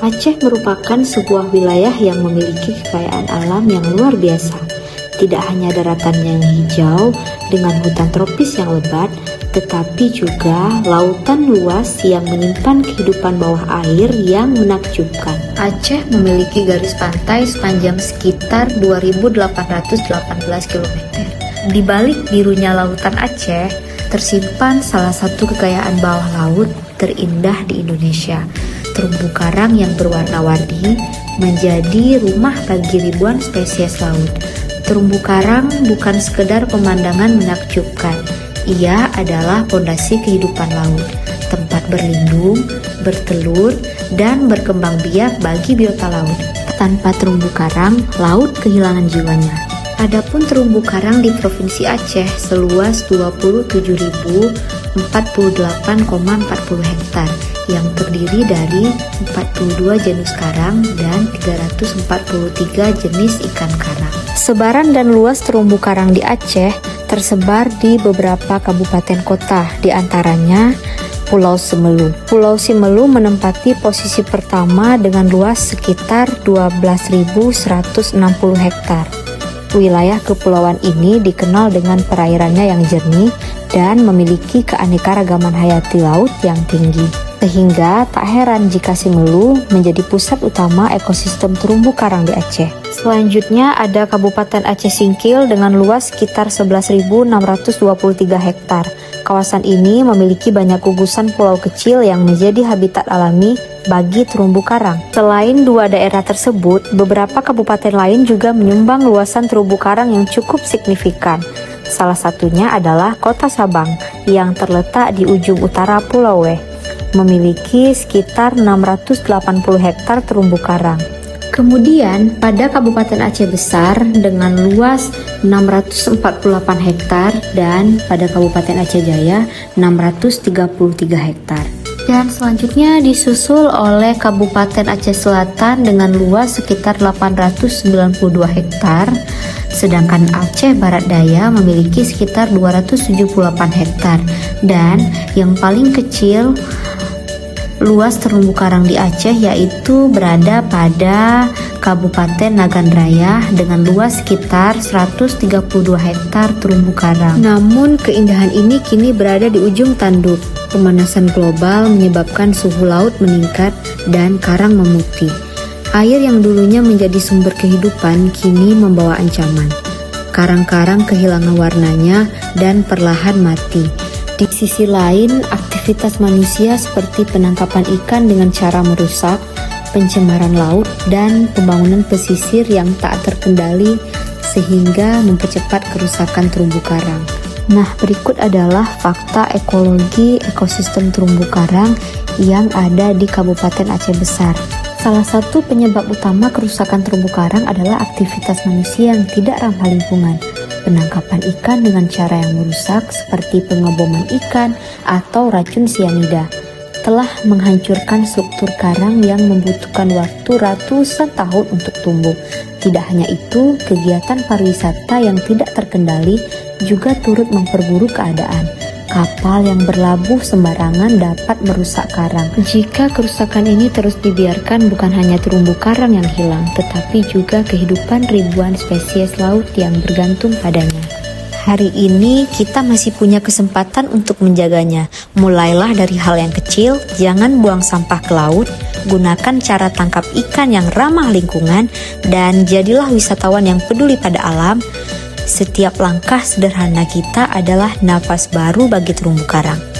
Aceh merupakan sebuah wilayah yang memiliki kekayaan alam yang luar biasa. Tidak hanya daratan yang hijau dengan hutan tropis yang lebat, tetapi juga lautan luas yang menyimpan kehidupan bawah air yang menakjubkan. Aceh memiliki garis pantai sepanjang sekitar 2.818 km. Di balik birunya lautan Aceh, tersimpan salah satu kekayaan bawah laut terindah di Indonesia. Terumbu karang yang berwarna-warni menjadi rumah bagi ribuan spesies laut. Terumbu karang bukan sekedar pemandangan menakjubkan, ia adalah fondasi kehidupan laut, tempat berlindung, bertelur, dan berkembang biak bagi biota laut. Tanpa terumbu karang, laut kehilangan jiwanya. Adapun terumbu karang di Provinsi Aceh seluas 27.048,40 hektar yang terdiri dari 42 jenis karang dan 343 jenis ikan karang. Sebaran dan luas terumbu karang di Aceh tersebar di beberapa kabupaten kota, di antaranya Pulau Semelu. Pulau Semelu menempati posisi pertama dengan luas sekitar 12.160 hektar. Wilayah kepulauan ini dikenal dengan perairannya yang jernih dan memiliki keanekaragaman hayati laut yang tinggi. Sehingga tak heran jika Semelu menjadi pusat utama ekosistem terumbu karang di Aceh. Selanjutnya ada Kabupaten Aceh Singkil dengan luas sekitar 11.623 hektar. Kawasan ini memiliki banyak gugusan pulau kecil yang menjadi habitat alami bagi terumbu karang. Selain dua daerah tersebut, beberapa kabupaten lain juga menyumbang luasan terumbu karang yang cukup signifikan. Salah satunya adalah Kota Sabang yang terletak di ujung utara Pulau Weh, memiliki sekitar 680 hektar terumbu karang. Kemudian pada Kabupaten Aceh Besar dengan luas 648 hektar dan pada Kabupaten Aceh Jaya 633 hektar. Dan selanjutnya disusul oleh Kabupaten Aceh Selatan dengan luas sekitar 892 hektar, sedangkan Aceh Barat Daya memiliki sekitar 278 hektar. Dan yang paling kecil luas terumbu karang di Aceh yaitu berada pada Kabupaten Nagan Raya dengan luas sekitar 132 hektar terumbu karang. Namun keindahan ini kini berada di ujung tanduk. Pemanasan global menyebabkan suhu laut meningkat dan karang memutih. Air yang dulunya menjadi sumber kehidupan kini membawa ancaman. Karang-karang kehilangan warnanya dan perlahan mati. Di sisi lain, aktivitas manusia seperti penangkapan ikan dengan cara merusak, pencemaran laut, dan pembangunan pesisir yang tak terkendali sehingga mempercepat kerusakan terumbu karang. Nah, berikut adalah fakta ekologi ekosistem terumbu karang yang ada di Kabupaten Aceh Besar. Salah satu penyebab utama kerusakan terumbu karang adalah aktivitas manusia yang tidak ramah lingkungan. Penangkapan ikan dengan cara yang merusak seperti pengeboman ikan atau racun sianida telah menghancurkan struktur karang yang membutuhkan waktu ratusan tahun untuk tumbuh. Tidak hanya itu, kegiatan pariwisata yang tidak terkendali juga turut memperburuk keadaan. Kapal yang berlabuh sembarangan dapat merusak karang. Jika kerusakan ini terus dibiarkan, bukan hanya terumbu karang yang hilang, tetapi juga kehidupan ribuan spesies laut yang bergantung padanya. Hari ini kita masih punya kesempatan untuk menjaganya. Mulailah dari hal yang kecil, jangan buang sampah ke laut, gunakan cara tangkap ikan yang ramah lingkungan, dan jadilah wisatawan yang peduli pada alam. Setiap langkah sederhana kita adalah napas baru bagi terumbu karang.